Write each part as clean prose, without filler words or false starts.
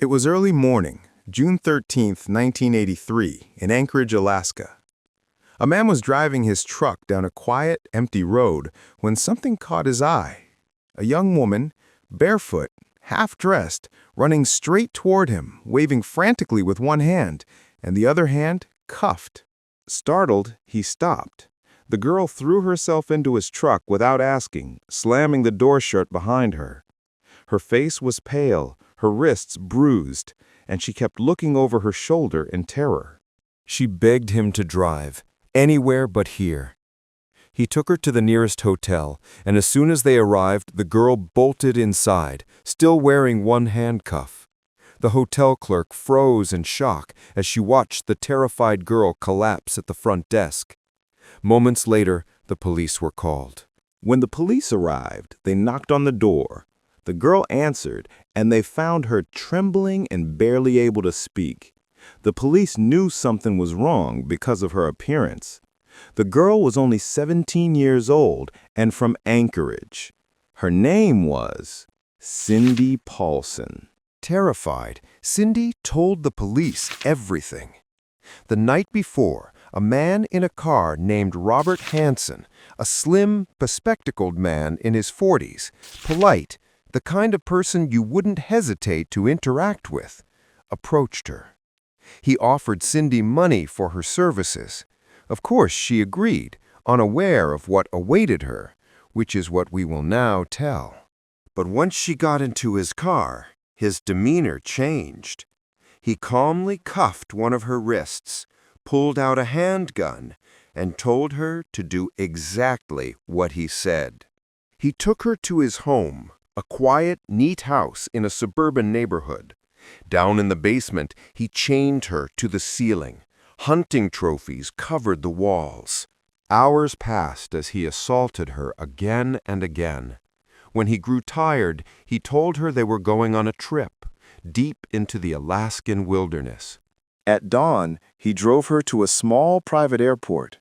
It was early morning, June 13th, 1983, in Anchorage, Alaska. A man was driving his truck down a quiet, empty road when something caught his eye. A young woman, barefoot, half-dressed, running straight toward him, waving frantically with one hand, and the other hand cuffed. Startled, he stopped. The girl threw herself into his truck without asking, slamming the door shut behind her. Her face was pale, her wrists bruised, and she kept looking over her shoulder in terror. She begged him to drive, anywhere but here. He took her to the nearest hotel, and as soon as they arrived, the girl bolted inside, still wearing one handcuff. The hotel clerk froze in shock as she watched the terrified girl collapse at the front desk. Moments later, the police were called. When the police arrived, they knocked on the door. The girl answered, and they found her trembling and barely able to speak. The police knew something was wrong because of her appearance. The girl was only 17 years old and from Anchorage. Her name was Cindy Paulson. Terrified, Cindy told the police everything. The night before, a man in a car named Robert Hansen, a slim, bespectacled man in his 40s, polite, the kind of person you wouldn't hesitate to interact with, approached her. He offered Cindy money for her services. Of course, she agreed, unaware of what awaited her, which is what we will now tell. But once she got into his car, his demeanor changed. He calmly cuffed one of her wrists, pulled out a handgun, and told her to do exactly what he said. He took her to his home, a quiet, neat house in a suburban neighborhood. Down in the basement, he chained her to the ceiling. Hunting trophies covered the walls. Hours passed as he assaulted her again and again. When he grew tired, he told her they were going on a trip, deep into the Alaskan wilderness. At dawn, he drove her to a small private airport.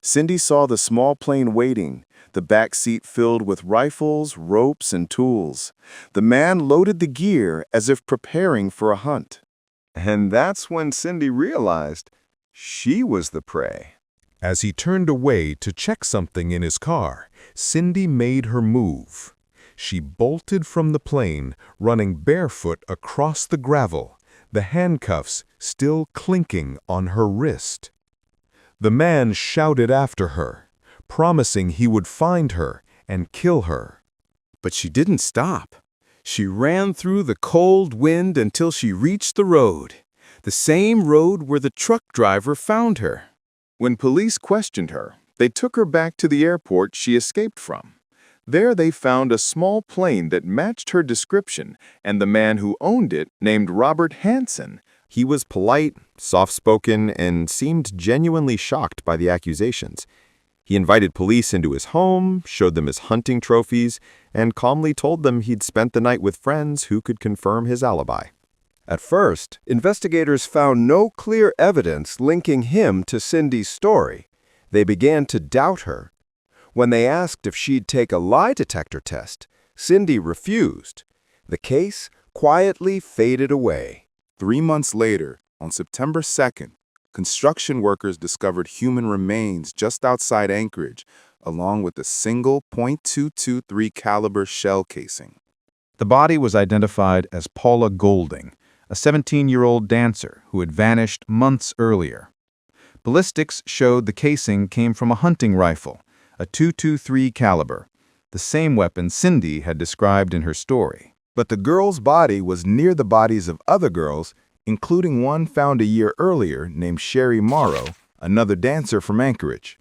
Cindy saw the small plane waiting, the back seat filled with rifles, ropes, and tools. The man loaded the gear as if preparing for a hunt. And that's when Cindy realized she was the prey. As he turned away to check something in his car, Cindy made her move. She bolted from the plane, running barefoot across the gravel, the handcuffs still clinking on her wrist. The man shouted after her, promising he would find her and kill her. But she didn't stop. She ran through the cold wind until she reached the road, the same road where the truck driver found her. When police questioned her, they took her back to the airport she escaped from. There they found a small plane that matched her description and the man who owned it named Robert Hansen. He was polite, soft-spoken, and seemed genuinely shocked by the accusations. He invited police into his home, showed them his hunting trophies, and calmly told them he'd spent the night with friends who could confirm his alibi. At first, investigators found no clear evidence linking him to Cindy's story. They began to doubt her. When they asked if she'd take a lie detector test, Cindy refused. The case quietly faded away. 3 months later, on September 2nd, construction workers discovered human remains just outside Anchorage, along with a single .223 caliber shell casing. The body was identified as Paula Golding, a 17-year-old dancer who had vanished months earlier. Ballistics showed the casing came from a hunting rifle, a .223 caliber, the same weapon Cindy had described in her story. But the girl's body was near the bodies of other girls, including one found a year earlier named Sherry Morrow, another dancer from Anchorage.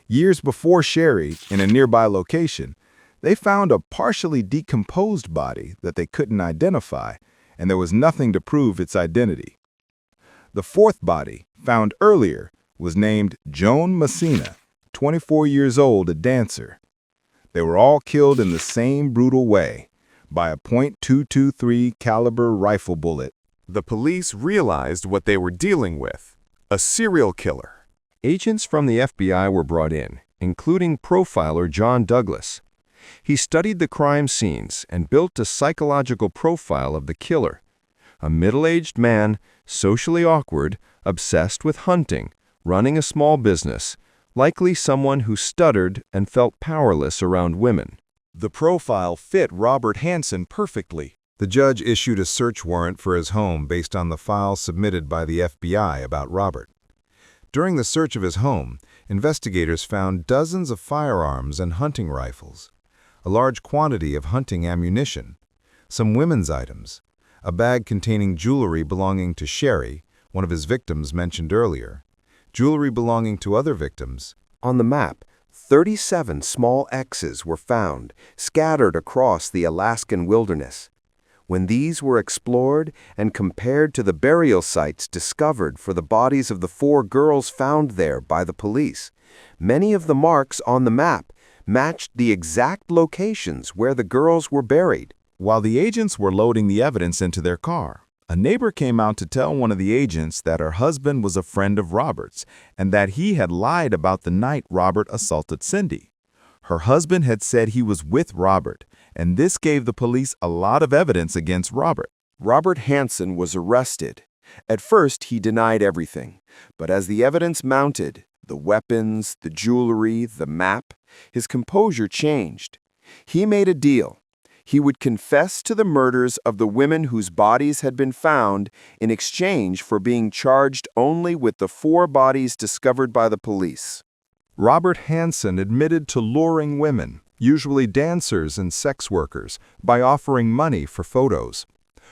Years before Sherry, in a nearby location, they found a partially decomposed body that they couldn't identify, and there was nothing to prove its identity. The fourth body, found earlier, was named Joan Messina, 24 years old, a dancer. They were all killed in the same brutal way, by a .223 caliber rifle bullet. The police realized what they were dealing with, a serial killer. Agents from the FBI were brought in, including profiler John Douglas. He studied the crime scenes and built a psychological profile of the killer. A middle-aged man, socially awkward, obsessed with hunting, running a small business, likely someone who stuttered and felt powerless around women. The profile fit Robert Hansen perfectly. The judge issued a search warrant for his home based on the files submitted by the FBI about Robert. During the search of his home, investigators found dozens of firearms and hunting rifles, a large quantity of hunting ammunition, some women's items, a bag containing jewelry belonging to Sherry, one of his victims mentioned earlier, jewelry belonging to other victims. On the map, 37 small X's were found, scattered across the Alaskan wilderness. When these were explored and compared to the burial sites discovered for the bodies of the 4 girls found there by the police, many of the marks on the map matched the exact locations where the girls were buried. While the agents were loading the evidence into their car, a neighbor came out to tell one of the agents that her husband was a friend of Robert's and that he had lied about the night Robert assaulted Cindy. Her husband had said he was with Robert, and this gave the police a lot of evidence against Robert. Robert Hansen was arrested. At first, he denied everything, but as the evidence mounted, the weapons, the jewelry, the map, his composure changed. He made a deal. He would confess to the murders of the women whose bodies had been found in exchange for being charged only with the 4 bodies discovered by the police. Robert Hansen admitted to luring women, usually dancers and sex workers, by offering money for photos.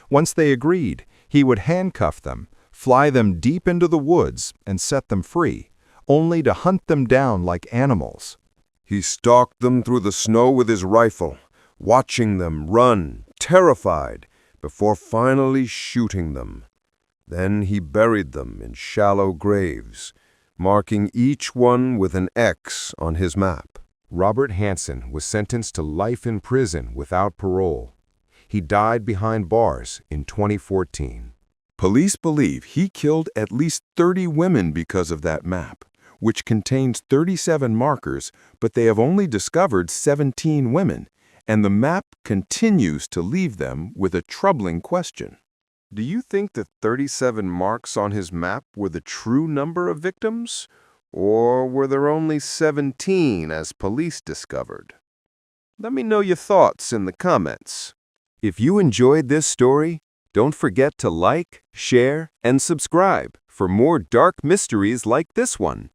Once they agreed, he would handcuff them, fly them deep into the woods, and set them free, only to hunt them down like animals. He stalked them through the snow with his rifle, watching them run, terrified, before finally shooting them. Then he buried them in shallow graves, marking each one with an X on his map. Robert Hansen was sentenced to life in prison without parole. He died behind bars in 2014. Police believe he killed at least 30 women because of that map, which contains 37 markers, but they have only discovered 17 women, and the map continues to leave them with a troubling question. Do you think the 37 marks on his map were the true number of victims? Or were there only 17 as police discovered? Let me know your thoughts in the comments. If you enjoyed this story, don't forget to like, share, and subscribe for more dark mysteries like this one.